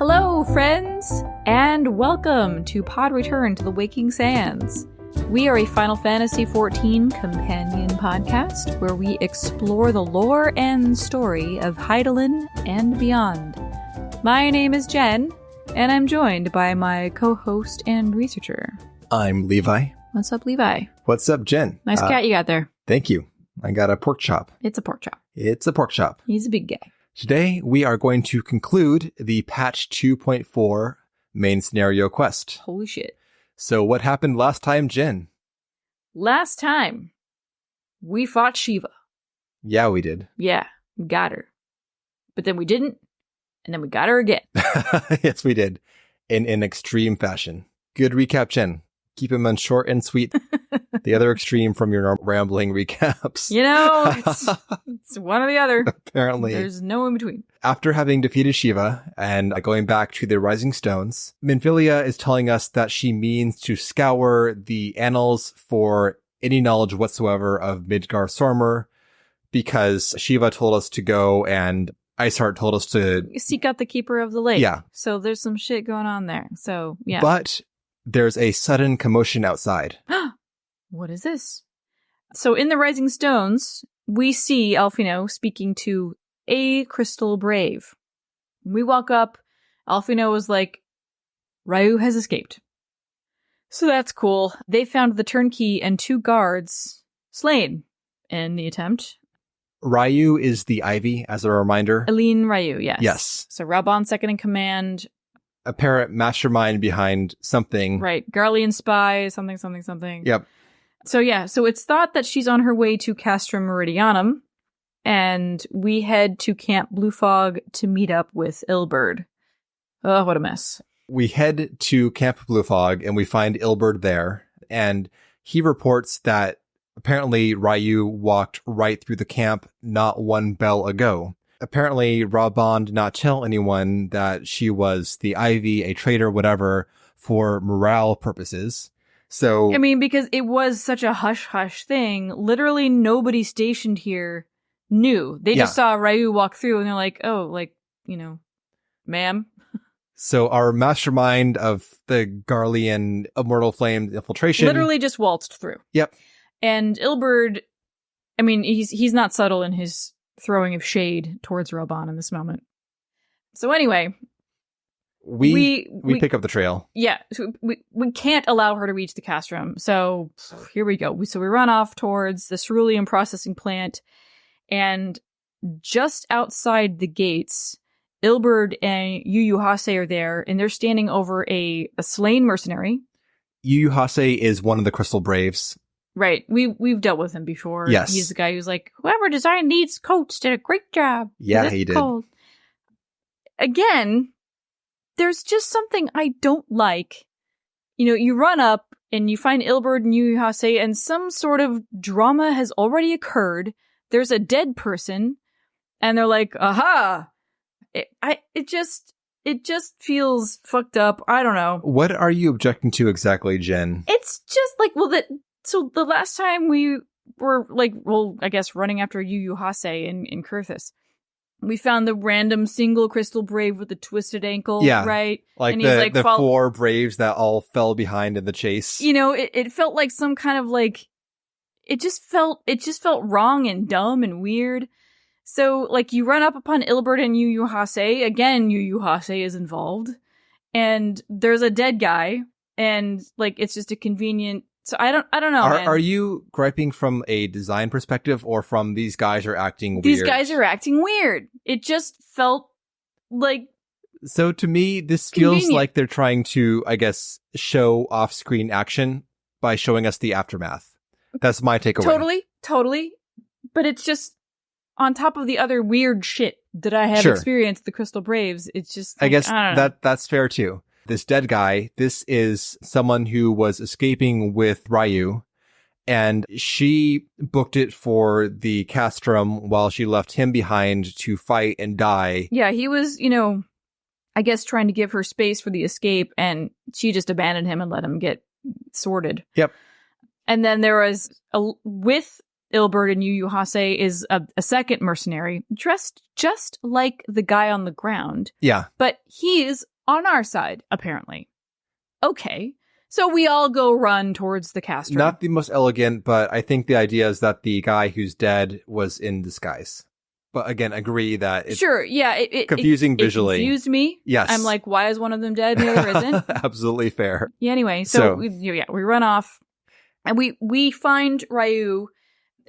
Hello, friends, and welcome to Pod Return to the Waking Sands. We are a Final Fantasy XIV companion podcast where we explore the lore and story of Hydaelyn and beyond. My name is Jen, and I'm joined by my co-host and researcher. I'm Levi. What's up, Levi? What's up, Jen? Nice cat you got there. Thank you. I got a pork chop. It's a pork chop. It's a pork chop. He's a big guy. Today, we are going to conclude the patch 2.4 main scenario quest. Holy shit. So what happened last time, Jen? Last time, we fought Shiva. Yeah, we did. Yeah, we got her. But then we didn't, and then we got her again. Yes, we did. In an extreme fashion. Good recap, Jen. Keep them on short and sweet. The other extreme from your rambling recaps. You know, it's one or the other. Apparently. There's no in between. After having defeated Shiva and going back to the Rising Stones, Minfilia is telling us that she means to scour the annals for any knowledge whatsoever of Midgar Sormer, because Shiva told us to go and Iceheart told us to seek out the Keeper of the Lake. Yeah. So there's some shit going on there. So, yeah. But there's a sudden commotion outside. What is this? So in the Rising Stones, we see Alphino speaking to a Crystal Brave. We walk up, Alphino was like, Ryu has escaped. So that's cool. They found the turnkey and 2 guards slain in the attempt. Ryu is the Ivy, as a reminder. Aline Ryu, yes. Yes. So Raubon second in command. Apparent mastermind behind something. Right. Garlean spy, something. Yep. So yeah, so it's thought that she's on her way to Castrum Meridianum, and we head to Camp Blue Fog to meet up with Ilberd. Oh, what a mess. We head to Camp Blue Fog, and we find Ilberd there, and he reports that apparently Ryu walked right through the camp not one bell ago. Apparently, Raubon did not tell anyone that she was the Ivy, a traitor, whatever, for morale purposes. So, I mean, because it was such a hush-hush thing, literally nobody stationed here knew. They just saw Ryu walk through and they're like, oh, like, you know, ma'am. So our mastermind of the Garlean Immortal Flames infiltration literally just waltzed through. Yep. And Ilberd, I mean, he's not subtle in his throwing of shade towards Raubon in this moment. So anyway, we pick up the trail. Yeah, so we can't allow her to reach the castrum. So here we go. So we run off towards the cerulean processing plant, and just outside the gates, Ilberd and Yu Hase are there, and they're standing over a slain mercenary. Yu Hase is one of the Crystal Braves. Right. We've dealt with him before. Yes. He's the guy who's like, whoever designed these coats did a great job. Yeah, he did. Cold. Again, there's just something I don't like. You know, you run up and you find Ilberd and Yu Hase, and some sort of drama has already occurred. There's a dead person, and they're like, aha! It just feels fucked up. I don't know. What are you objecting to exactly, Jen? It's just like, so the last time we were like, well, I guess running after Yu Hase in Kurthus, we found the random single Crystal Brave with the twisted ankle, yeah, right? Like and the 4 Braves that all fell behind in the chase. You know, it felt like some kind of like, it just felt wrong and dumb and weird. So like you run up upon Ilberd and Yu Hase, again, Yu Hase is involved, and there's a dead guy, and like it's just a convenient. So I don't know. Are you griping from a design perspective or from these guys are acting weird? These guys are acting weird. It just felt like. So to me, this feels like they're trying to, I guess, show off-screen action by showing us the aftermath. That's my takeaway. Totally. But it's just on top of the other weird shit that I have experienced, the Crystal Braves. It's just. Like, I guess I don't know. that's fair too. This dead guy, this is someone who was escaping with Ryu, and she booked it for the castrum while she left him behind to fight and die. Yeah, he was, you know, I guess trying to give her space for the escape, and she just abandoned him and let him get sorted. Yep. And then there was, with Ilberd and Yu Hase is a second mercenary dressed just like the guy on the ground. Yeah. But he's on our side, apparently. Okay. So we all go run towards the caster. Not the most elegant, but I think the idea is that the guy who's dead was in disguise. But again, agree that it's sure, yeah, it confusing visually. It confused me. Yes. I'm like, why is one of them dead and the other isn't? Absolutely fair. Yeah, anyway, so we run off and we find Ryu.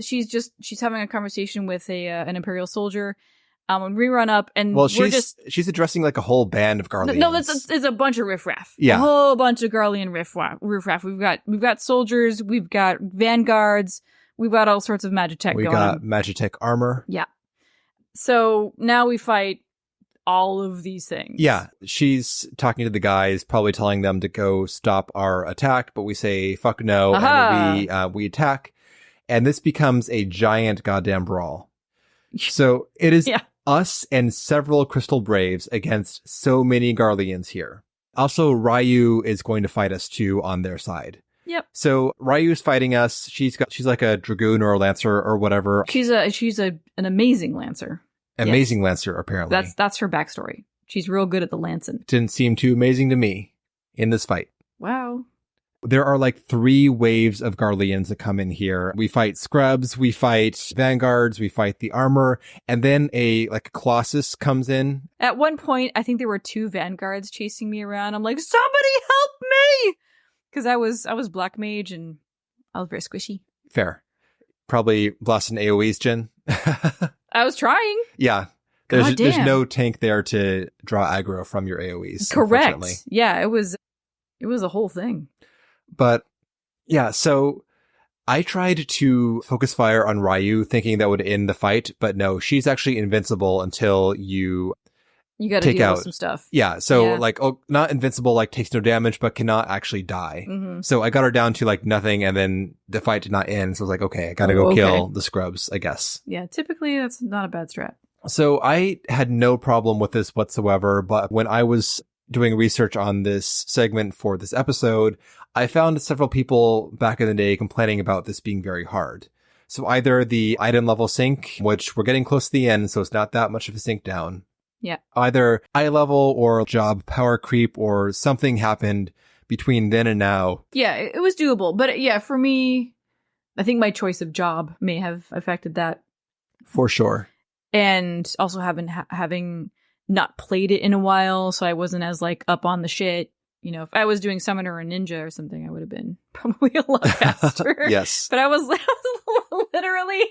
She's having a conversation with an Imperial soldier. And we run up and she's addressing like a whole band of Garleans. No, it's a bunch of riffraff. Yeah. A whole bunch of Garlean riffraff. We've got soldiers, we've got vanguards, we've got all sorts of Magitech going on. We got Magitech armor. Yeah. So now we fight all of these things. Yeah. She's talking to the guys, probably telling them to go stop our attack, but we say fuck no. Aha. And we attack. And this becomes a giant goddamn brawl. So it is us and several Crystal Braves against so many Garleans here. Also, Ryu is going to fight us too on their side. Yep. So Ryu's fighting us. She's like a dragoon or a lancer or whatever. She's an amazing lancer. Amazing lancer, apparently. That's her backstory. She's real good at the lancing. Didn't seem too amazing to me in this fight. Wow. There are like 3 waves of Garleans that come in here. We fight scrubs, we fight vanguards, we fight the armor, and then a Colossus comes in. At one point, I think there were 2 vanguards chasing me around. I'm like, somebody help me! Because I was black mage and I was very squishy. Fair. Probably blasting AoEs, Jen. I was trying. Yeah. There's no tank there to draw aggro from your AoEs. Correct. Yeah, it was a whole thing. But yeah, so I tried to focus fire on Ryu thinking that would end the fight, but no, she's actually invincible until you got to deal with some stuff. Yeah, so not invincible, takes no damage, but cannot actually die. Mm-hmm. So I got her down to nothing, and then the fight did not end. So I was like, okay, I gotta go kill the scrubs, I guess. Yeah, typically that's not a bad strat. So I had no problem with this whatsoever, but when I was doing research on this segment for this episode, I found several people back in the day complaining about this being very hard. So either the item level sync, which we're getting close to the end, so it's not that much of a sync down. Yeah. Either eye level or job power creep or something happened between then and now. Yeah, it was doable. But yeah, for me, I think my choice of job may have affected that. For sure. And also having not played it in a while, so I wasn't as up on the shit. You know, if I was doing summoner or ninja or something, I would have been probably a lot faster. Yes. But I was literally,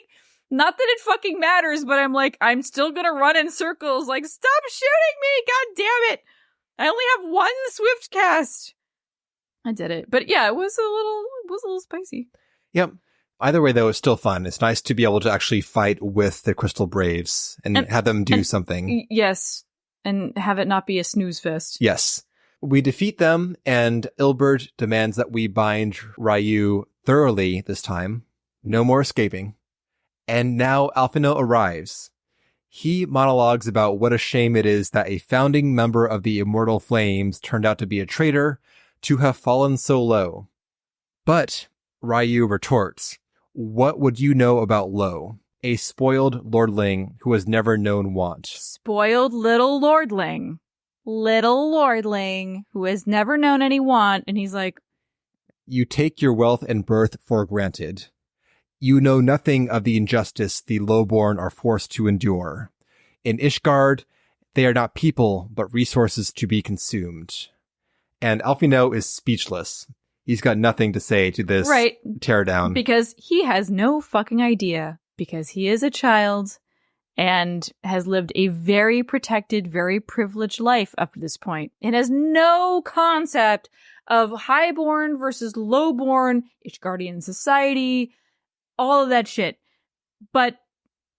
not that it fucking matters, but I'm still gonna run in circles. Stop shooting me! God damn it! I only have 1 swift cast. I did it, but yeah, it was a little spicy. Yep. Either way, though, it's still fun. It's nice to be able to actually fight with the Crystal Braves and have them do something. Yes, and have it not be a snooze fest. Yes. We defeat them, and Ilberd demands that we bind Ryu thoroughly this time. No more escaping. And now Alphino arrives. He monologues about what a shame it is that a founding member of the Immortal Flames turned out to be a traitor, to have fallen so low. But Ryu retorts, what would you know about Lo, a spoiled lordling who has never known want? Spoiled little lordling. Little lordling who has never known any want. And he's like, you take your wealth and birth for granted. You know nothing of the injustice the lowborn are forced to endure. In Ishgard, they are not people, but resources to be consumed. And Alphino is speechless. He's got nothing to say to this teardown. Because he has no fucking idea. Because he is a child and has lived a very protected, very privileged life up to this point. And has no concept of highborn versus lowborn, Ishgardian society, all of that shit. But,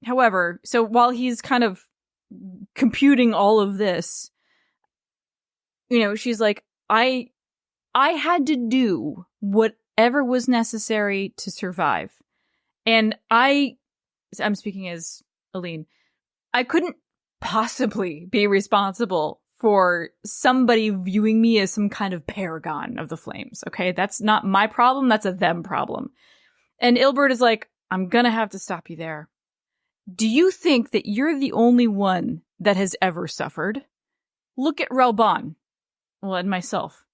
however, so while he's kind of computing all of this, you know, she's like, I had to do whatever was necessary to survive. And I'm speaking as Aline, I couldn't possibly be responsible for somebody viewing me as some kind of paragon of the flames. Okay, that's not my problem. That's a them problem. And Ilberd is like, I'm gonna have to stop you there. Do you think that you're the only one that has ever suffered? Look at Relbon. and myself,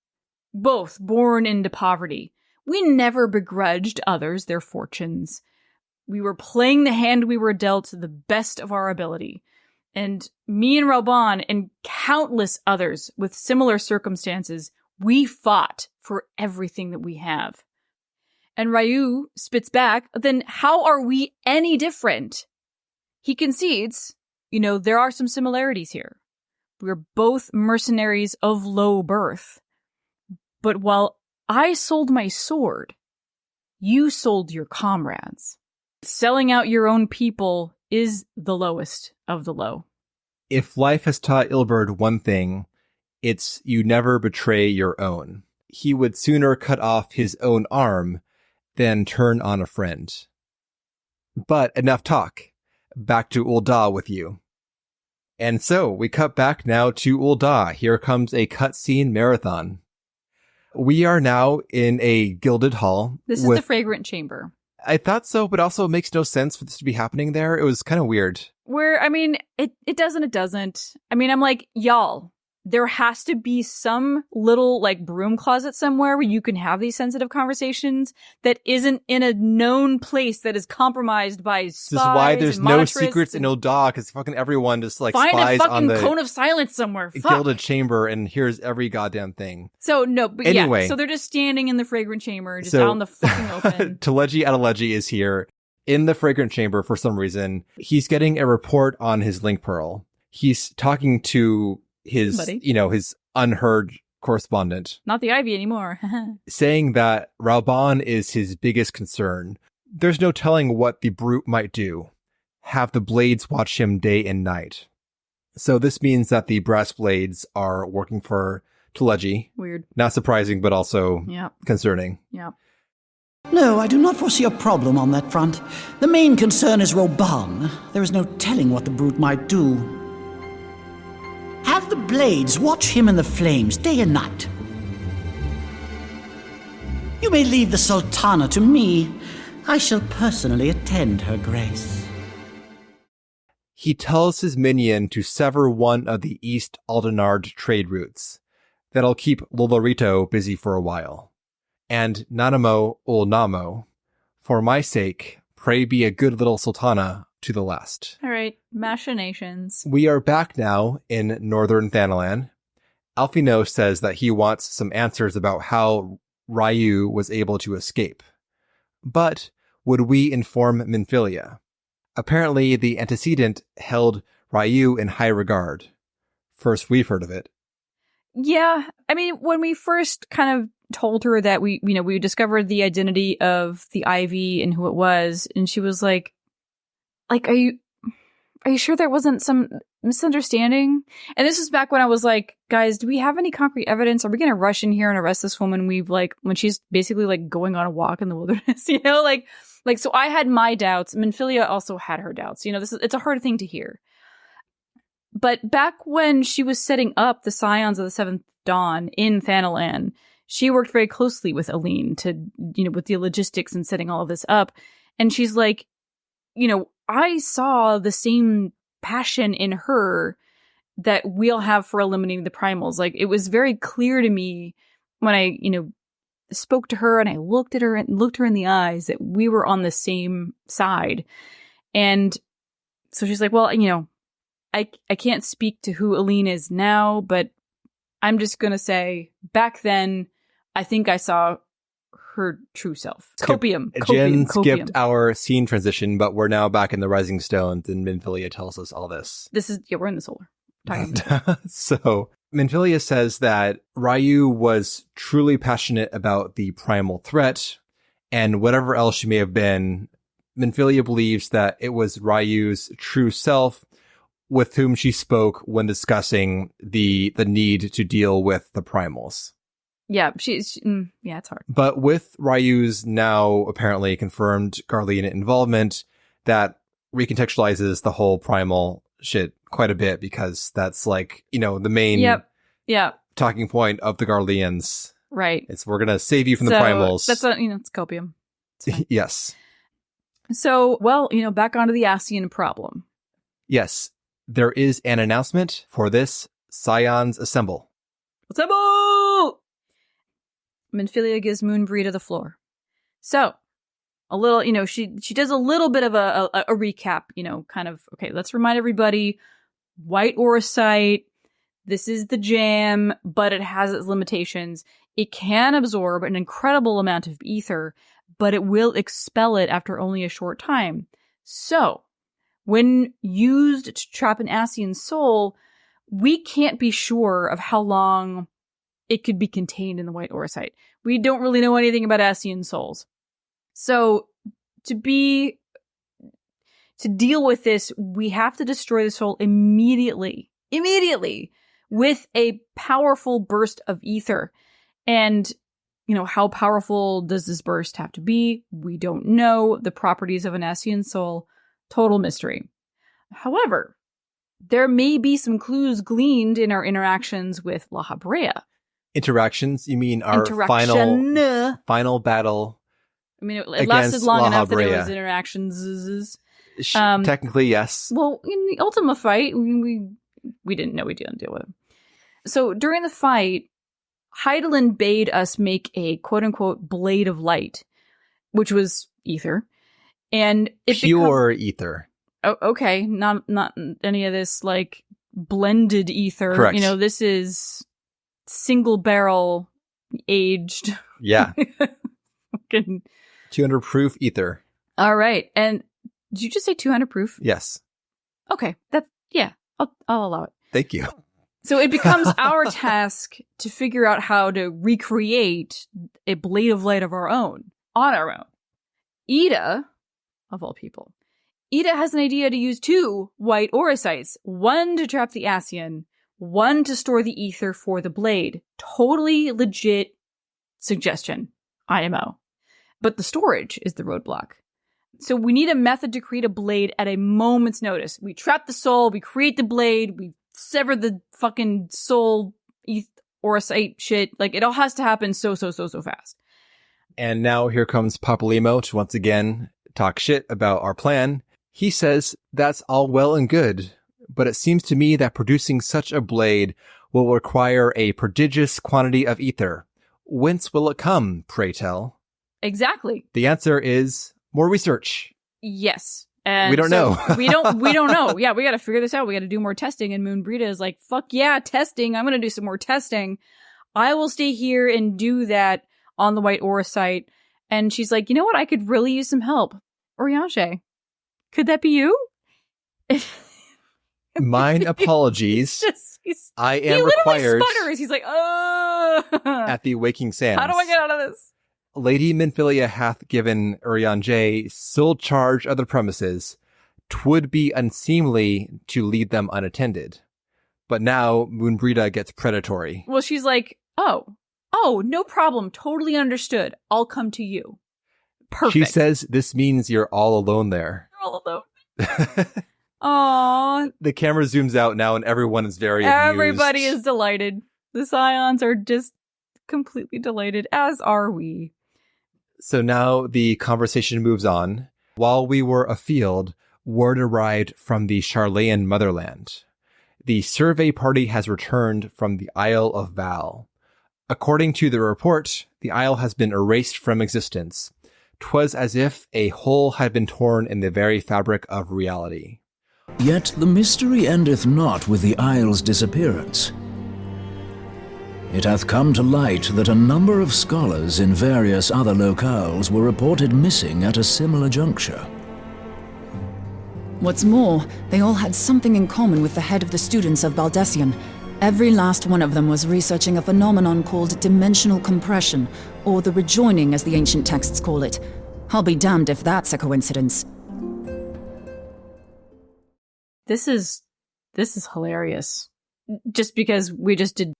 both born into poverty. We never begrudged others their fortunes. We were playing the hand we were dealt to the best of our ability. And me and Raoban and countless others with similar circumstances, we fought for everything that we have. And Ryu spits back, then how are we any different? He concedes, there are some similarities here. We're both mercenaries of low birth. But while I sold my sword, you sold your comrades. Selling out your own people is the lowest of the low. If life has taught Ilberd one thing, it's you never betray your own. He would sooner cut off his own arm than turn on a friend. But enough talk. Back to Ul'dah with you. And so we cut back now to Ul'dah. Here comes a cutscene marathon. We are now in a gilded hall. This is the fragrant chamber. I thought so, but also it makes no sense for this to be happening there. It was kind of weird. It doesn't, it doesn't. I'm like, y'all, there has to be some little, broom closet somewhere where you can have these sensitive conversations that isn't in a known place that is compromised by spies. This is why there's no secrets in Ul'dah, because fucking everyone just, spies on the... Find a fucking cone of silence somewhere. Gilded chamber and here's every goddamn thing. So, no, but anyway, so they're just standing in the fragrant chamber, just out in the fucking open. Teleji Adeleji is here in the fragrant chamber for some reason. He's getting a report on his link pearl. He's talking to his, his unheard correspondent. Not the Ivy anymore. Saying that Raoban is his biggest concern. There's no telling what the brute might do. Have the blades watch him day and night. So this means that the brass blades are working for Teleji. Weird. Not surprising, but also concerning. Yeah. No, I do not foresee a problem on that front. The main concern is Raoban. There is no telling what the brute might do. Have the blades watch him in the flames day and night. You may leave the Sultana to me. I shall personally attend her grace. He tells his minion to sever one of the East Aldenard trade routes. That'll keep Lolorito busy for a while. And Nanamo Ul'Namo, for my sake, pray be a good little Sultana to the last. All right, machinations. We are back now in northern Thanalan. Alphino says that he wants some answers about how Ryu was able to escape. But would we inform Minfilia? Apparently, the antecedent held Ryu in high regard. First we've heard of it. Yeah, when we first kind of told her that we discovered the identity of the Ivy and who it was, and she was like, are you sure there wasn't some misunderstanding? And this was back when I was like, guys, do we have any concrete evidence? Are we going to rush in here and arrest this woman when she's basically going on a walk in the wilderness, so I had my doubts. Minfilia also had her doubts. It's a hard thing to hear. But back when she was setting up the Scions of the Seventh Dawn in Thanalan, she worked very closely with Aline to, with the logistics and setting all of this up. And she's like, I saw the same passion in her that we'll have for eliminating the primals. It was very clear to me when I, spoke to her and I looked at her and looked her in the eyes that we were on the same side. And so she's like, well, I can't speak to who Aline is now, but I'm just going to say back then, I think I saw her true self. Copium. Jen skipped our scene transition, but we're now back in the Rising Stones, and Minfilia tells us all this. We're in the solar. So Minfilia says that Ryu was truly passionate about the primal threat, and whatever else she may have been, Minfilia believes that it was Ryu's true self with whom she spoke when discussing the need to deal with the primals. Yeah, it's hard. But with Ryu's now apparently confirmed Garlean involvement, that recontextualizes the whole primal shit quite a bit, because that's the main talking point of the Garleans. Right. It's we're going to save you from the primals. That's it's copium. Yes. So, back onto the Ascian problem. Yes. There is an announcement for this Scions Assemble. Placebo! Minfilia gives Moonbreeda the floor. So, a little, she does a little bit of a recap, kind of, okay, let's remind everybody, white auracite, this is the jam, but it has its limitations. It can absorb an incredible amount of ether, but it will expel it after only a short time. So, when used to trap an Ascian soul, we can't be sure of how long it could be contained in the white auracite. We don't really know anything about Ascian souls. So, to deal with this, we have to destroy the soul immediately, with a powerful burst of ether. And, how powerful does this burst have to be? We don't know. The properties of an Ascian soul, total mystery. However, there may be some clues gleaned in our interactions with La Habrea. Interactions? You mean our final battle? I mean, it lasted long enough that it was interactions. Technically, yes. Well, in the Ultima fight, we didn't know we didn't deal with him. So during the fight, Hydaelyn bade us make a quote-unquote blade of light, which was ether. And it pure ether. Oh, okay. Not any of this, like, blended ether. Correct. This is single barrel aged. Yeah. 200 proof ether. All right. And did you just say 200 proof? Yes. Okay. I'll allow it. Thank you. So it becomes our task to figure out how to recreate a blade of light of our own, on our own. Ida, of all people, Ida has an idea to use 2 white auracites, one to trap the Ascian, one to store the ether for the blade. Totally legit suggestion, IMO. But the storage is the roadblock. So we need a method to create a blade at a moment's notice. We trap the soul, we create the blade, we sever the fucking soul auracite shit. Like, it all has to happen so fast. And now here comes Papalymo to once again talk shit about our plan. He says that's all well and good, but it seems to me that producing such a blade will require a prodigious quantity of ether. Whence will it come, pray tell? Exactly. The answer is more research. Yes. And we don't know. we don't know. Yeah, we got to figure this out. We got to do more testing. And Moonbreeda is like, fuck yeah, testing. I'm going to do some more testing. I will stay here and do that on the white auracite. And she's like, you know what? I could really use some help. Oriange, could that be you? Mine apologies. I am required. Sputters. He's like, oh. At the Waking Sands. How do I get out of this? Lady Minfilia hath given Urianger sole charge of the premises. 'Twould be unseemly to lead them unattended. But now Moonbreeda gets predatory. Well, she's like, oh, no problem. Totally understood. I'll come to you. Perfect. She says this means you're all alone there. You're all alone. Aww. The camera zooms out now and everyone is very Everybody amused. is delighted. The Scions are just completely delighted, as are we. So now the conversation moves on. While we were afield, word arrived from the Charlayan motherland. The survey party has returned from the Isle of Val. According to the report, the isle has been erased from existence. 'Twas as if a hole had been torn in the very fabric of reality. Yet the mystery endeth not with the isle's disappearance. It hath come to light that a number of scholars in various other locales were reported missing at a similar juncture. What's more, they all had something in common with the head of the students of Baldessian. Every last one of them was researching a phenomenon called dimensional compression, or the rejoining as the ancient texts call it. I'll be damned if that's a coincidence. This is hilarious. Just because we just did...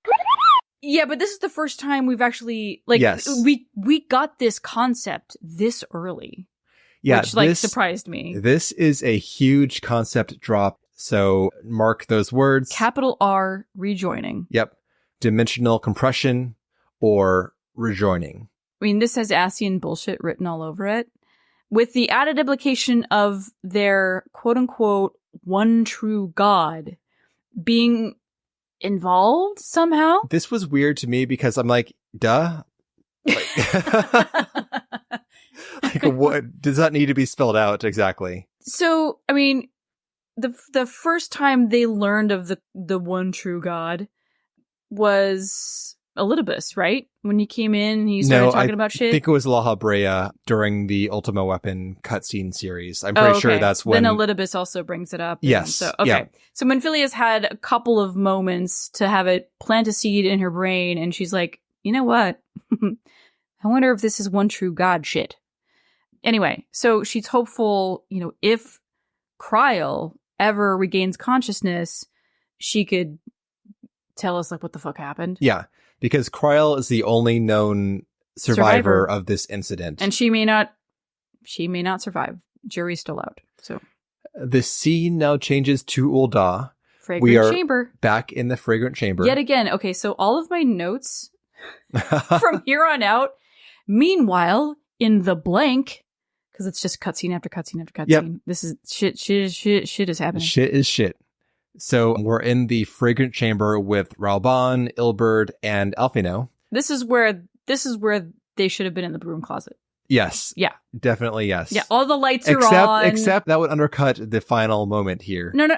Yeah, but this is the first time we've actually, like, yes. we got this concept this early. Yeah, which, like, surprised me. This is a huge concept drop, so mark those words. Capital R, rejoining. Yep. Dimensional compression or rejoining. I mean, this has Ascian bullshit written all over it. With the added implication of their quote-unquote one true god being involved somehow. This was weird to me because I'm like, duh. Like, what does that need to be spelled out exactly? So, I mean, the first time they learned of the one true God was Elidibus, right? When he came in, he started talking about shit. I think it was La Habrea during the Ultima Weapon cutscene series. I'm pretty sure that's when... Then Elidibus also brings it up. Yes. So, okay. Yeah. So Menphilia's had a couple of moments to have it plant a seed in her brain, and she's like, you know what? I wonder if this is one true God shit. Anyway, so she's hopeful, if Kryl ever regains consciousness, she could tell us, like, what the fuck happened. Yeah, because Kryl is the only known survivor of this incident. And she may not survive. Jury's still out. So the scene now changes to Ul'dah. Fragrant Chamber. Back in the Fragrant Chamber. Yet again. Okay, so all of my notes from here on out, meanwhile, in the blank, because it's just cutscene after cutscene after cutscene. Yep. This is shit is happening. Shit is shit. So we're in the Fragrant Chamber with Raoban, Ilberd, and Alphino. This is where they should have been in the broom closet. Yes. Yeah. Definitely yes. Yeah, all the lights are on. Except that would undercut the final moment here. No,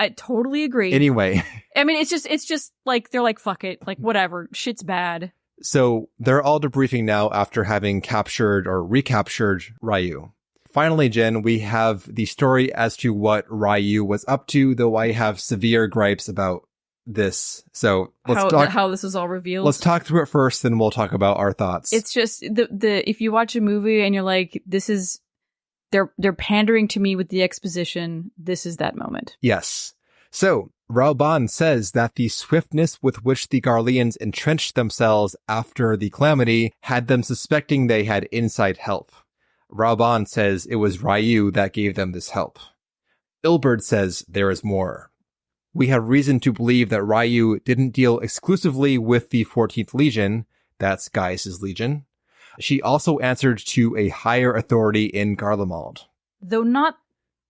I totally agree. Anyway. I mean, it's just like, they're like, fuck it. Like, whatever. Shit's bad. So they're all debriefing now after having captured or recaptured Ryu. Finally, Jen, we have the story as to what Ryu was up to, though I have severe gripes about this. So let's talk how this is all revealed. Let's talk through it first, then we'll talk about our thoughts. It's just if you watch a movie and you're like, this is they're pandering to me with the exposition, this is that moment. Yes. So Raoban says that the swiftness with which the Garleans entrenched themselves after the calamity had them suspecting they had inside help. Raoban says it was Ryu that gave them this help. Ilberd says there is more. We have reason to believe that Ryu didn't deal exclusively with the 14th Legion, that's Gaius' Legion. She also answered to a higher authority in Garlemald. Though not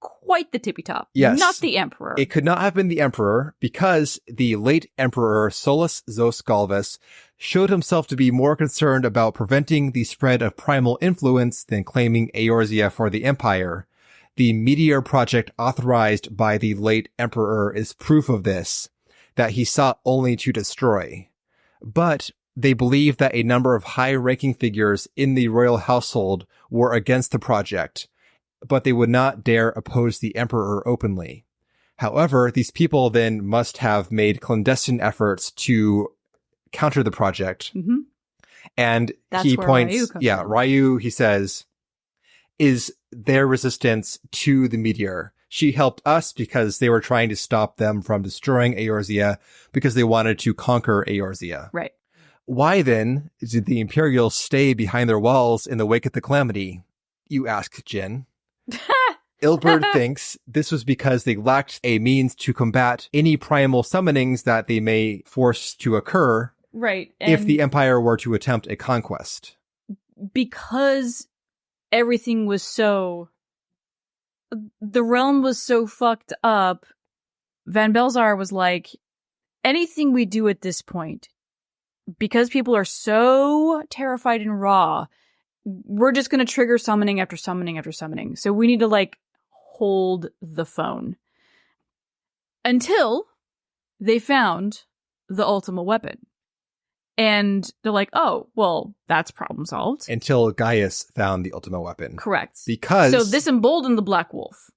quite the tippy top. Yes. Not the Emperor. It could not have been the Emperor because the late Emperor Solus Zos Galvus showed himself to be more concerned about preventing the spread of primal influence than claiming Eorzea for the Empire. The Meteor Project authorized by the late Emperor is proof of this, that he sought only to destroy. But they believe that a number of high-ranking figures in the royal household were against the project, but they would not dare oppose the Emperor openly. However, these people then must have made clandestine efforts to counter the project. Mm-hmm. And that's he where points, Ryu comes in. Ryu, he says, is their resistance to the meteor. She helped us because they were trying to stop them from destroying Eorzea because they wanted to conquer Eorzea. Right. Why then did the Imperials stay behind their walls in the wake of the calamity? You ask, Jin. Ilberd thinks this was because they lacked a means to combat any primal summonings that they may force to occur. Right. If the Empire were to attempt a conquest. Because everything was the realm was so fucked up, Van Belzar was like, anything we do at this point, because people are so terrified and raw, we're just going to trigger summoning after summoning after summoning. So we need to, hold the phone. Until they found the Ultima weapon. And they're like, oh, well, that's problem solved. Until Gaius found the Ultima weapon. Correct. Because... So this emboldened the Black Wolf.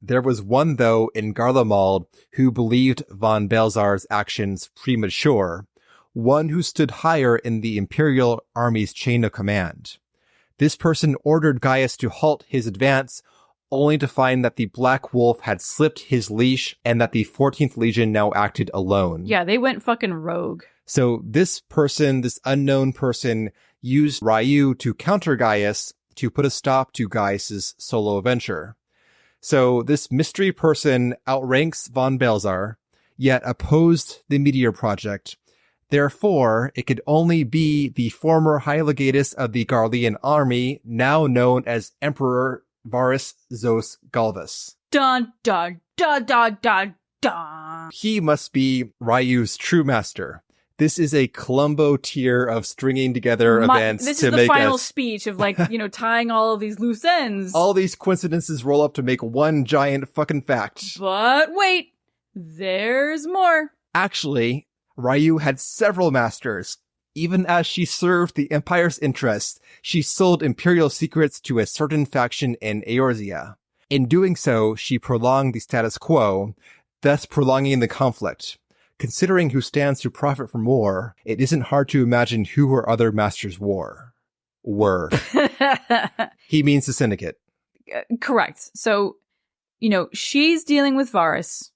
There was one, though, in Garlemald who believed Von Belzar's actions premature. One who stood higher in the Imperial Army's chain of command. This person ordered Gaius to halt his advance, only to find that the Black Wolf had slipped his leash and that the 14th Legion now acted alone. Yeah, they went fucking rogue. So this person, this unknown person, used Ryu to counter Gaius to put a stop to Gaius's solo adventure. So this mystery person outranks Von Belzar, yet opposed the Meteor Project. Therefore, it could only be the former High Legatus of the Garlean army, now known as Emperor Varus Zos Galvus. Dun, dun, dun, dun, dun, Duh. He must be Ryu's true master. This is a Columbo tier of stringing together events this to is the make final us... speech of, like, tying all of these loose ends. All these coincidences roll up to make one giant fucking fact. But wait, there's more. Actually, Ryu had several masters. Even as she served the Empire's interests, she sold Imperial secrets to a certain faction in Eorzea. In doing so, she prolonged the status quo, thus prolonging the conflict. Considering who stands to profit from war, it isn't hard to imagine who her other masters were. He means the Syndicate. Correct. So, she's dealing with Varus.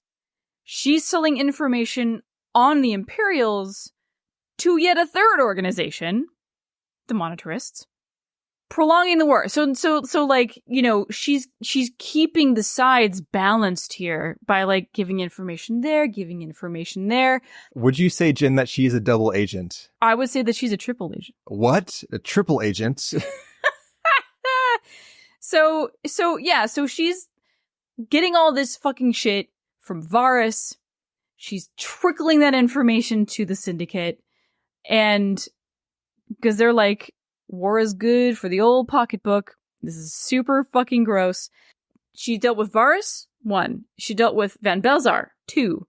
She's selling information on the Imperials to yet a third organization, the Monetarists, prolonging the war. So like, she's keeping the sides balanced here by, like, giving information there, giving information there. Would you say, Jen, that she's a double agent? I would say that she's a triple agent. What? A triple agent? So she's getting all this fucking shit from Varus. She's trickling that information to the Syndicate. And because they're like, war is good for the old pocketbook. This is super fucking gross. She dealt with Varus, 1. She dealt with Van Belzar, 2.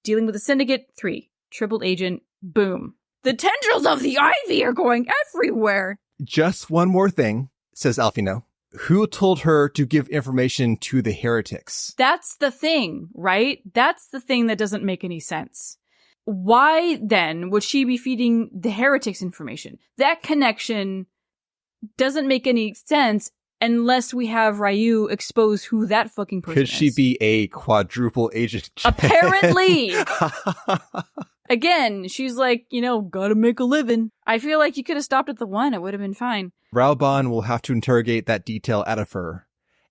Dealing with the Syndicate, 3. Triple agent, boom. The tendrils of the ivy are going everywhere. Just one more thing, says Alfino. Who told her to give information to the heretics? That's the thing, right? That's the thing that doesn't make any sense. Why, then, would she be feeding the heretics information? That connection doesn't make any sense unless we have Ryu expose who that fucking person is. Could she be a quadruple agent? Apparently! Again, she's like, gotta make a living. I feel like you could have stopped at the 1. It would have been fine. Raoban will have to interrogate that detail out of her.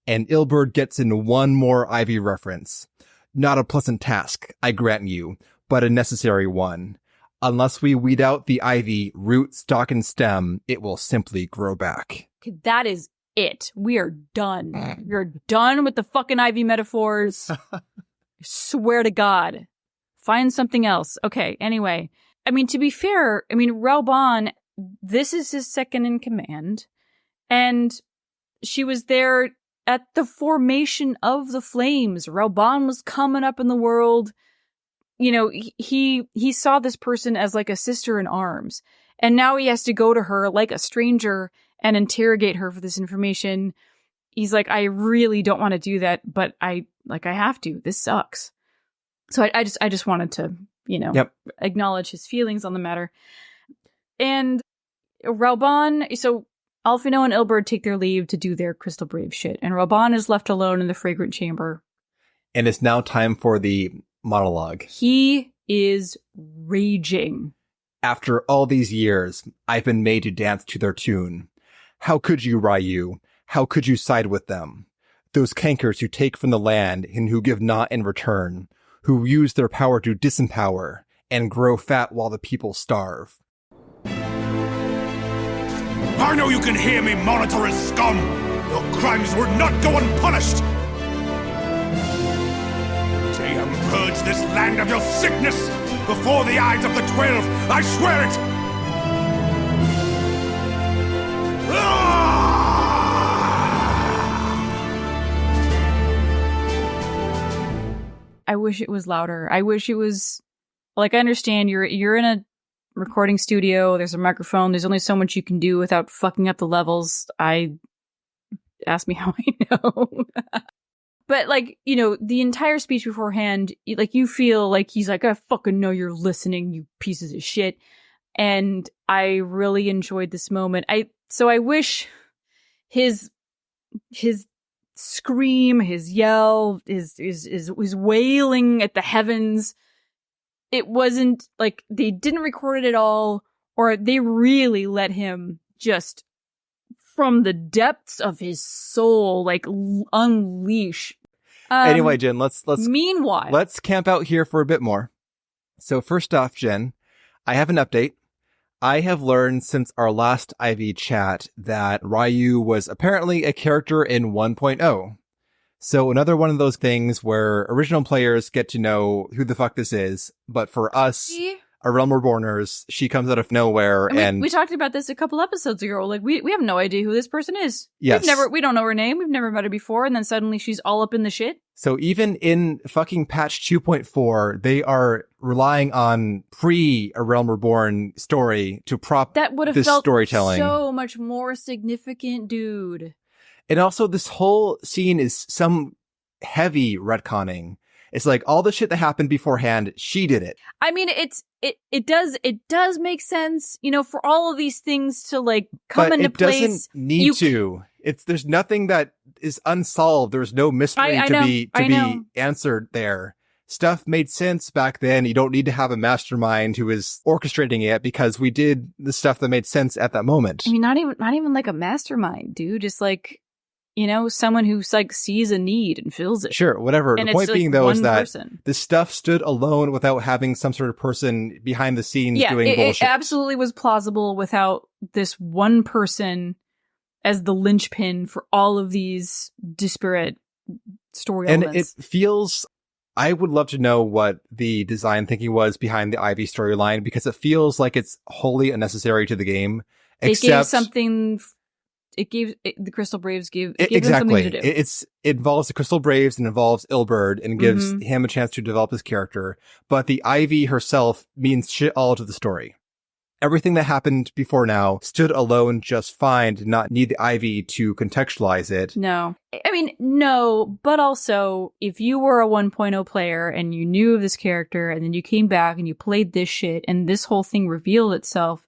And Ilberd gets in one more Ivy reference. Not a pleasant task, I grant you, but a necessary one. Unless we weed out the ivy, root, stalk, and stem, it will simply grow back. That is it. We are done. We're done with the fucking ivy metaphors. I swear to God. Find something else. Okay, anyway. To be fair, Raoban, this is his second in command. And she was there at the formation of the Flames. Raoban was coming up in the world. He saw this person as like a sister in arms. And now he has to go to her like a stranger and interrogate her for this information. He's like, I really don't want to do that, but I have to. This sucks. So I just wanted to, acknowledge his feelings on the matter. And Raoban, so Alfino and Ilberd take their leave to do their Crystal Brave shit. And Raoban is left alone in the fragrant chamber. And it's now time for the monologue. He is raging. After all these years, I've been made to dance to their tune. How could you, Ryu? How could you side with them? Those cankers who take from the land and who give not in return, who use their power to disempower and grow fat while the people starve. I know you can hear me, monetarist scum! Your crimes will not go unpunished! Purge this land of your sickness before the eyes of the 12. I swear it! I wish it was louder. I wish it was like, I understand you're in a recording studio. There's a microphone. There's only so much you can do without fucking up the levels. Ask me how I know. But, the entire speech beforehand, you feel like he's like, I fucking know you're listening, you pieces of shit. And I really enjoyed this moment. So I wish his scream, his yell, his wailing at the heavens, it wasn't like they didn't record it at all, or they really let him just from the depths of his soul, unleash. Anyway, Jen, meanwhile, let's camp out here for a bit more. So first off, Jen, I have an update. I have learned since our last IV chat that Ryu was apparently a character in 1.0. So another one of those things where original players get to know who the fuck this is, but for us, See? our Realm Reborners, she comes out of nowhere, and we talked about this a couple episodes ago. Like, we have no idea who this person is. Yes. We don't know her name. We've never met her before, and then suddenly she's all up in the shit. So even in fucking patch 2.4, they are relying on A Realm Reborn story to prop That would have this felt storytelling. so much more significant, dude. And also, this whole scene is some heavy retconning. It's like all the shit that happened beforehand, she did it. I mean, it does make sense, you know, for all of these things to like come But into it place. doesn't need to. There's nothing that is unsolved. There's no mystery to be answered there. Stuff made sense back then. You don't need to have a mastermind who is orchestrating it, because we did the stuff that made sense at that moment. I mean, not even like a mastermind, dude. Just like, you know, someone who's like sees a need and fills it. Sure, whatever. And the point it's, being, like, though, is one that person. this stuff stood alone without having some sort of person behind the scenes doing it bullshit. absolutely was plausible without this one person as the linchpin for all of these disparate story And elements. it feels... I would love to know what the design thinking was behind the Ivy storyline, because it feels like it's wholly unnecessary to the game. It gave something... the Crystal Braves gave them exactly. something to do. It involves the Crystal Braves and involves Ilberd and gives him a chance to develop his character. But the Ivy herself means shit all to the story. Everything that happened before now stood alone just fine, did not need the Ivy to contextualize it. No. I mean, no, but also, if you were a 1.0 player and you knew of this character and then you came back and you played this shit and this whole thing revealed itself,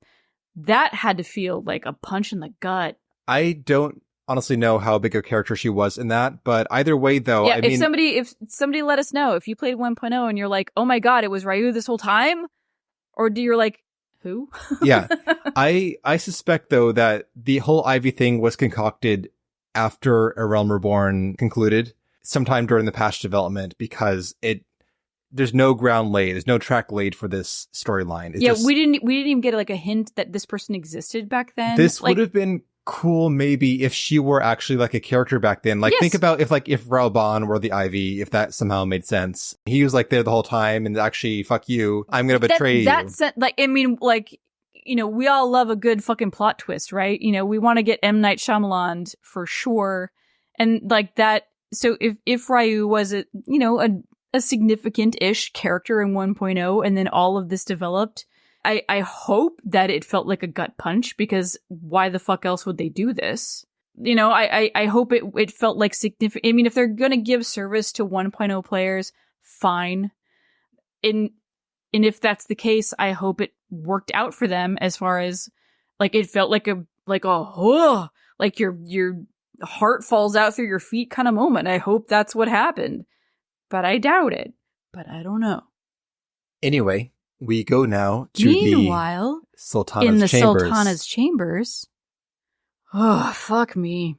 that had to feel like a punch in the gut. I don't honestly know how big a character she was in that, but either way, though, Yeah, if somebody let us know, if you played 1.0 and you're like, oh my god, it was Ryu this whole time? Or do you're like, who? Yeah. I suspect, though, that the whole Ivy thing was concocted after A Realm Reborn concluded, sometime during the patch development, because there's no ground laid, there's no track laid for this storyline. We didn't even get like a hint that this person existed back then. This would have been cool maybe if she were actually like a character back then. Like, think about if Raoban were the Ivy, if that somehow made sense. He was like there the whole time and actually, fuck you, I'm gonna betray you. You know, we all love a good fucking plot twist, right? You know, we want to get M. Night Shyamalan for sure. And like that, so if Ryu was a significant-ish character in 1.0 and then all of this developed, I hope that it felt like a gut punch, because why the fuck else would they do this? You know, I hope it felt like significant. I mean, if they're going to give service to 1.0 players, fine. And if that's the case, I hope it worked out for them, as far as like it felt like your heart falls out through your feet kind of moment. I hope that's what happened, but I doubt it. But I don't know. Anyway, we go now to Meanwhile, the Sultana's in the chambers. Sultana's chambers. Oh, fuck me.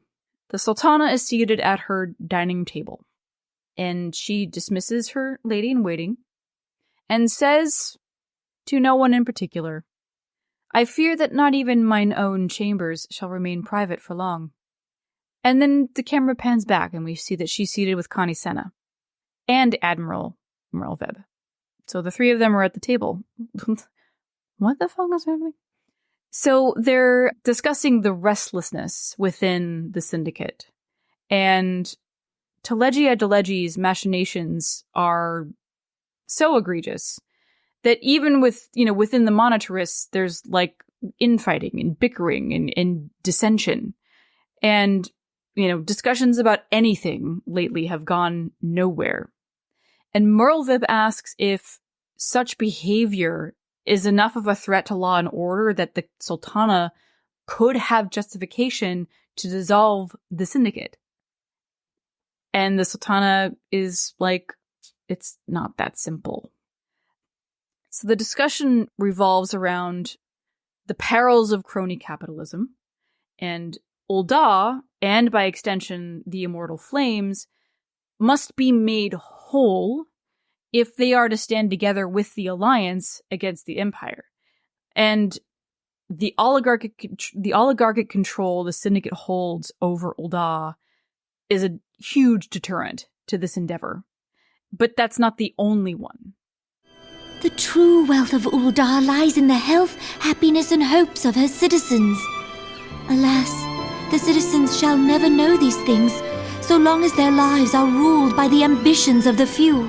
The Sultana is seated at her dining table, and she dismisses her lady in waiting and says to no one in particular, I fear that not even mine own chambers shall remain private for long. And then the camera pans back and we see that she's seated with Connie Senna and Admiral Webb. So the three of them are at the table. What the fuck is happening? So they're discussing the restlessness within the syndicate. And Telegia Delegi's machinations are so egregious that even within the monitorists, there's like infighting and bickering and dissension. And, discussions about anything lately have gone nowhere. And Merlvib asks if such behavior is enough of a threat to law and order that the Sultana could have justification to dissolve the syndicate. And the Sultana is like, it's not that simple. So the discussion revolves around the perils of crony capitalism, and Ul'dah, and by extension the Immortal Flames, must be made whole if they are to stand together with the Alliance against the Empire. And the oligarchic control the Syndicate holds over Ul'dah is a huge deterrent to this endeavor. But that's not the only one. The true wealth of Uldar lies in the health, happiness, and hopes of her citizens. Alas, the citizens shall never know these things, so long as their lives are ruled by the ambitions of the few.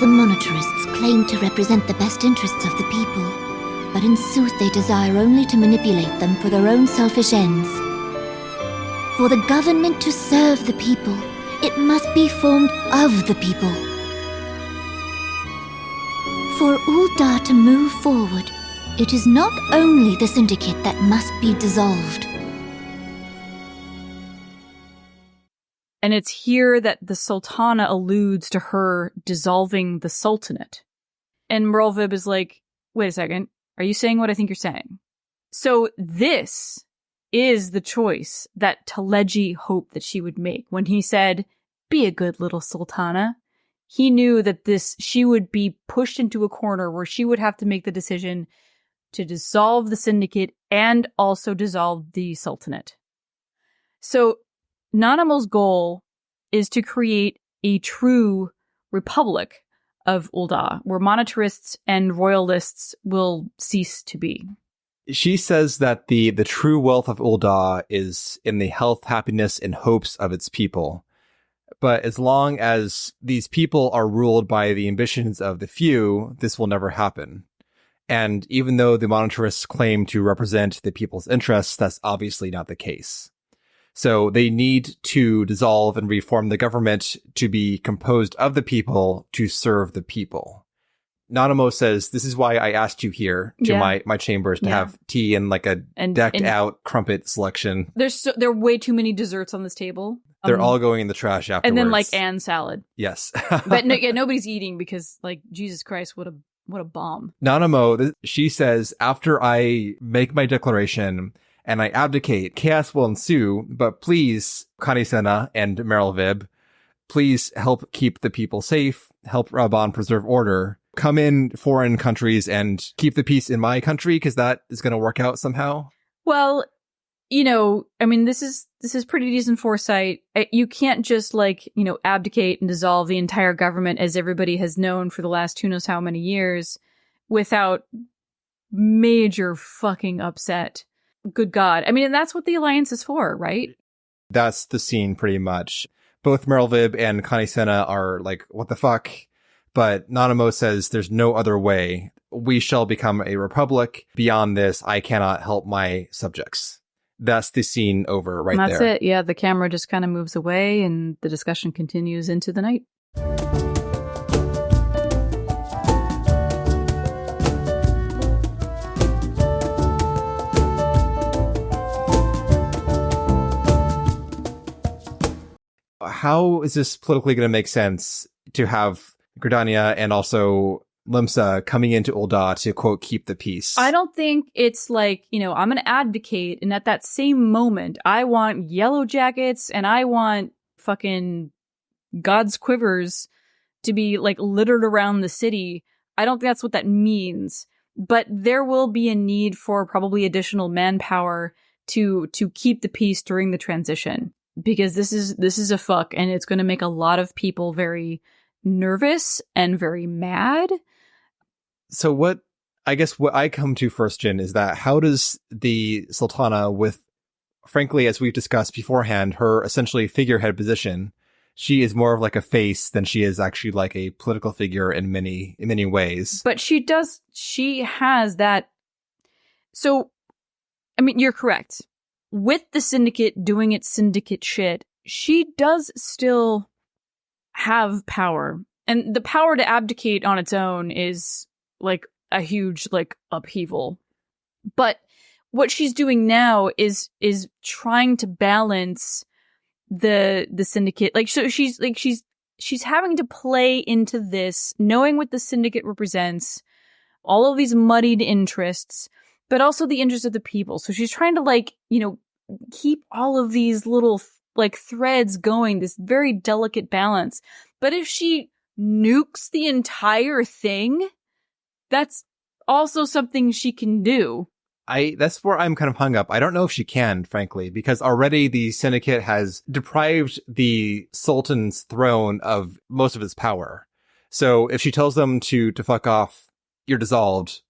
The monetarists claim to represent the best interests of the people, but in sooth they desire only to manipulate them for their own selfish ends. For the government to serve the people, it must be formed of the people. For Uldar to move forward, it is not only the syndicate that must be dissolved. And it's here that the Sultana alludes to her dissolving the Sultanate. And Merlvib is like, wait a second, are you saying what I think you're saying? So this is the choice that Teleji hoped that she would make when he said, be a good little Sultana. He knew that she would be pushed into a corner where she would have to make the decision to dissolve the syndicate and also dissolve the Sultanate. So Nanamo's goal is to create a true republic of Uldar, where monetarists and royalists will cease to be. She says that the true wealth of Uldar is in the health, happiness, and hopes of its people. But as long as these people are ruled by the ambitions of the few, this will never happen. And even though the monetarists claim to represent the people's interests, that's obviously not the case. So they need to dissolve and reform the government to be composed of the people to serve the people. Nanamo says, this is why I asked you here to my chambers to have tea and like a decked out crumpet selection. There are way too many desserts on this table. They're all going in the trash afterwards. And then like and salad. Yes. But nobody's eating because like, Jesus Christ, what a bomb. Nanamo, she says, after I make my declaration and I abdicate, chaos will ensue, but please, Kanisena and Merlvib, please help keep the people safe, help Raban preserve order, come in foreign countries and keep the peace in my country, because that is going to work out somehow. Well, I mean, this is pretty decent foresight. You can't just abdicate and dissolve the entire government as everybody has known for the last who knows how many years without major fucking upset. Good God. I mean, and that's what the alliance is for, right? That's the scene pretty much. Both Merlvib and Kanisena are like, what the fuck? But Nanamo says there's no other way. We shall become a republic. Beyond this, I cannot help my subjects. That's the scene over right there. That's it. Yeah, the camera just kind of moves away and the discussion continues into the night. How is this politically going to make sense to have Gridania and also Limsa coming into Uldar to, quote, keep the peace? I don't think it's like, I'm going to abdicate, and at that same moment, I want yellow jackets and I want fucking God's quivers to be like littered around the city. I don't think that's what that means. But there will be a need for probably additional manpower to keep the peace during the transition. Because this is a fuck, and it's going to make a lot of people very nervous and very mad. So what I come to first, Jin, is that how does the Sultana, with, frankly, as we've discussed beforehand, her essentially figurehead position, she is more of like a face than she is actually like a political figure in many ways. But she has that. So, I mean, you're correct. With the syndicate doing its syndicate shit, she does still have power. And the power to abdicate on its own is like a huge upheaval. But what she's doing now is trying to balance the syndicate. So she's having to play into this, knowing what the syndicate represents, all of these muddied interests, but also the interests of the people. So she's trying to keep all of these little threads going, this very delicate balance. But if she nukes the entire thing, that's also something she can do. That's where I'm kind of hung up. I don't know if she can, frankly, because already the Syndicate has deprived the Sultan's throne of most of its power. So if she tells them to fuck off, you're dissolved.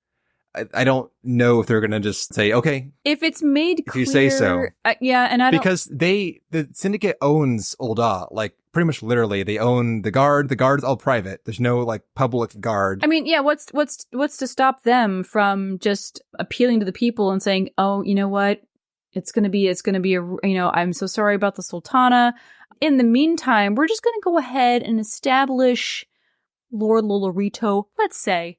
I don't know if they're going to just say, okay. If it's made clear. If you say so. Yeah, and I don't. Because the Syndicate owns Ul'dah, like pretty much literally. They own the guard. The guard's all private. There's no like public guard. I mean, yeah, what's to stop them from just appealing to the people and saying, oh, you know what? It's going to be I'm so sorry about the Sultana. In the meantime, we're just going to go ahead and establish Lord Lolorito, let's say,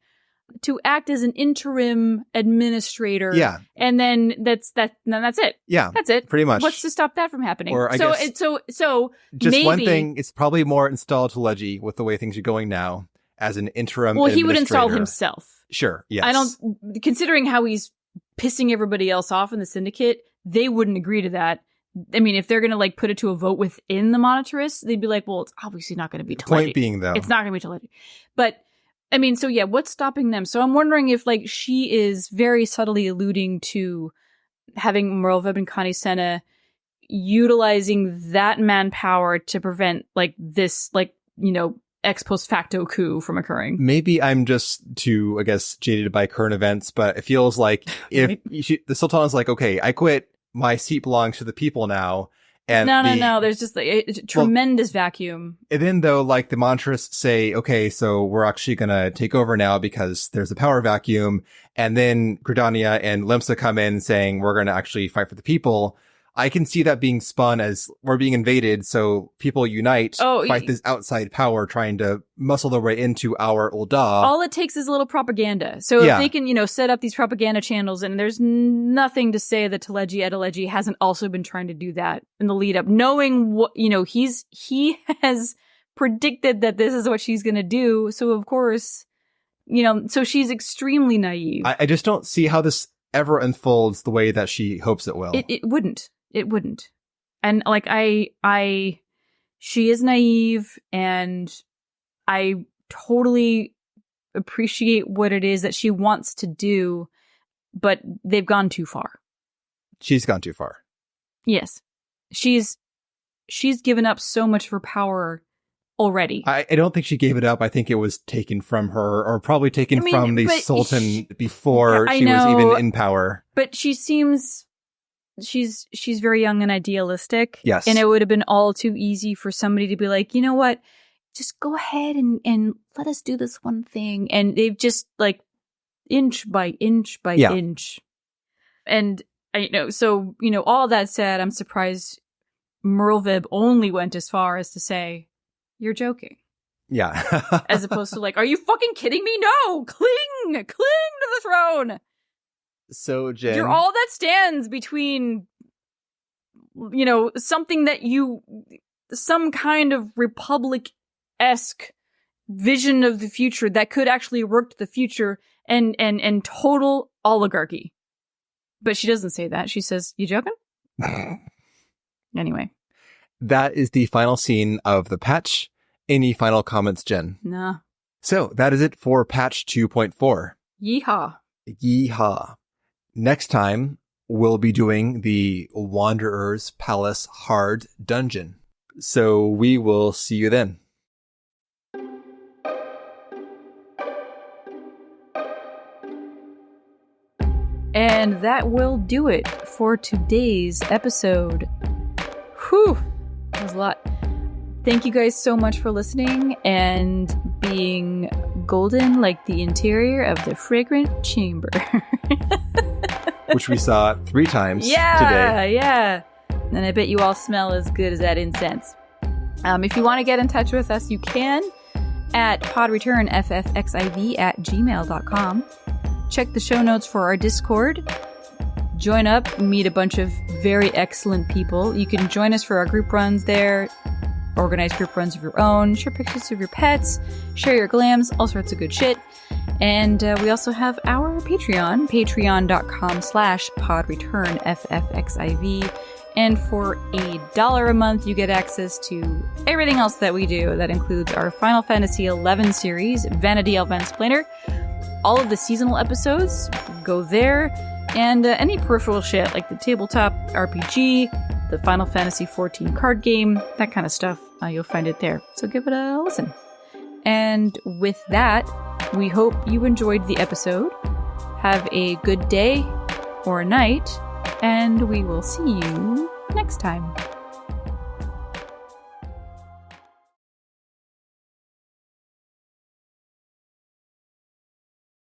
to act as an interim administrator. Yeah. And then that's it. Yeah. That's it. Pretty much. What's to stop that from happening? Or I guess so just maybe, one thing, it's probably more installed to Leggy with the way things are going now as an interim well, he would install administrator. himself. Sure. Yes. I don't, considering how he's pissing everybody else off in the Syndicate, they wouldn't agree to that. I mean, if they're going to like put it to a vote within the Monetarists, they'd be like, well, it's obviously not going to be Telegy. Point being, though, it's not going to be Telegy. But I mean, so yeah, what's stopping them? So I'm wondering if like she is very subtly alluding to having Merlveb and Connie Senna utilizing that manpower to prevent like this, like, you know, ex post facto coup from occurring. Maybe I'm just too, I guess, jaded by current events, but it feels like if the Sultan's like, okay, I quit, my seat belongs to the people now. And no. There's just like a tremendous vacuum. And then, though, like the Monetarists say, okay, so we're actually going to take over now because there's a power vacuum. And then Gridania and Limsa come in saying, we're going to actually fight for the people. I can see that being spun as we're being invaded. So people unite, fight this outside power trying to muscle their way into our Ul'dah. All it takes is a little propaganda. So if they can, you know, set up these propaganda channels, and there's nothing to say that Telegy Edelegy hasn't also been trying to do that in the lead up, knowing what, you know, he has predicted that this is what she's going to do. So of course, you know, so she's extremely naive. I just don't see how this ever unfolds the way that she hopes it will. It wouldn't. It wouldn't. And like she is naive, and I totally appreciate what it is that she wants to do, but they've gone too far. She's gone too far. Yes. She's given up so much of her power already. I don't think she gave it up. I think it was taken from her, or probably taken from the Sultan before she was even in power. But she seems... She's very young and idealistic. Yes. And it would have been all too easy for somebody to be like, you know what? Just go ahead and let us do this one thing. And they've just like inch by inch by inch. And I know, so, you know, all that said, I'm surprised Merlveb only went as far as to say, you're joking. Yeah. As opposed to like, are you fucking kidding me? No! Cling to the throne! So, Jen, you're all that stands between, you know, something that some kind of republic-esque vision of the future that could actually work to the future, and total oligarchy. But she doesn't say that. She says, you joking? Anyway. That is the final scene of the patch. Any final comments, Jen? Nah. So, that is it for patch 2.4. Yeehaw. Yeehaw. Next time, we'll be doing the Wanderer's Palace Hard Dungeon. So we will see you then. And that will do it for today's episode. Whew, that was a lot. Thank you guys so much for listening and being golden like the interior of the fragrant chamber. Which we saw 3 times today. Yeah. And I bet you all smell as good as that incense. If you want to get in touch with us, you can at podreturnffxiv@gmail.com. Check the show notes for our Discord. Join up, meet a bunch of very excellent people. You can join us for our group runs there. Organize group runs of your own, share pictures of your pets, share your glams, all sorts of good shit. And we also have our Patreon, patreon.com/podreturnffxiv. And for $1 a month, you get access to everything else that we do. That includes our Final Fantasy XI series, Vanity Elf Explainer. All of the seasonal episodes go there. And any peripheral shit, like the tabletop RPG, the Final Fantasy XIV card game, that kind of stuff, you'll find it there. So give it a listen. And with that, we hope you enjoyed the episode. Have a good day or night, and we will see you next time.